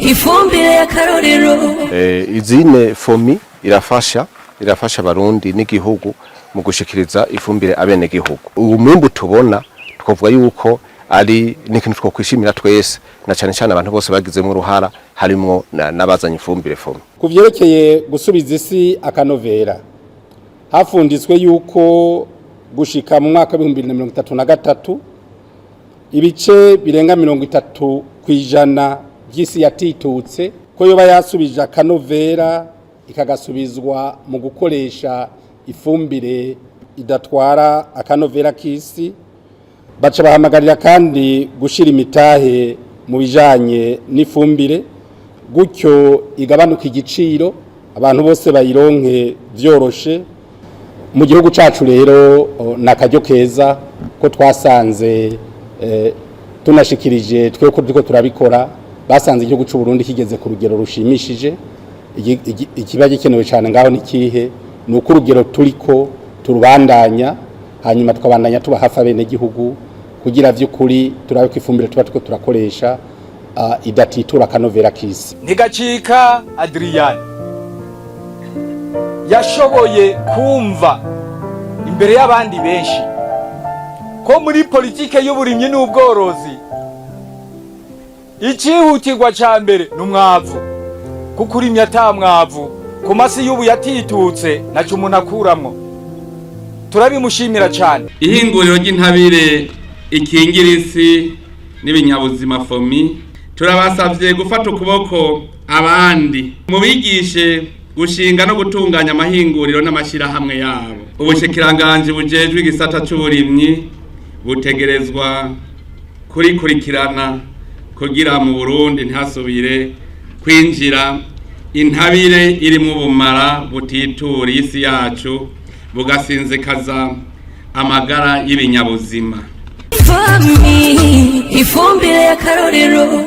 ifumbire y'akarorero. Izine Fomi irafasha abarundi n'igihugu mu gushikiriza ifumbire abene gihugu. Umwimbu tubona twavuga yuko ari n'ikintu twokwishimira twese na cyane cyane abantu bose bagizemo uruhara harimo nabazanye ifumbire Fomi. Kuvyerekeye gusubiza isi akanovera hafunditswe yuko gushika mu mwaka wa 2033 ibice birenga 30 kwijana by'isi yatitutse ko yoba yasubije akanovera ikagasubizwa mu gukoresha ifumbire idatwara akanovera k'isi. Baca bahamagarira kandi gushira imitahe mu bijanye n'ifumbire gutyo igabanuka igiciro abantu bose bayironke vyoroshe. Mu gihugu cacu rero nakaryo keza ko twasanze tunashikirije tweko turiko turabikora, basanze igihugu c'u Burundi kigeze ku rugero rushimishije. Ikiba gikenewe cyane ngaho nikihe nuko urugero turiko turubandanya hanyuma tukabandanya tuba hafi abene gihugu kugira vy'ukuri turabe ko ifumbire tuba turiko turakoresha idatitura akanovera k'isi. Ntigacika Adrian yashoboye kumva imbere y'abandi benshi ko muri politike y'uburimyi n'ubworozi icihutirwa ca mbere n'umwavu, kuko urimye ata mwavu ku masi y'ubu yatitutse naco umuntu akuramwo. Turabimushimira cyane. Ihinguriro ry'intabire ikingira isi n'ibinyabuzima Fomi turabasavye gufata ukuboko abandi mubigishe gushinga no gutunganya amahinguriro n'amashirahamwe yabo. Ubushikiranganje bujejwe igisata c'uburimyi butegerezwa kurikurikirana kugira mu Burundi ntihasubire kwinjira intabire iri mu bumara butitura isi yacu bugasinzikaza amagara y'ibinyabuzima. Fomi ifumbire y'akarorero.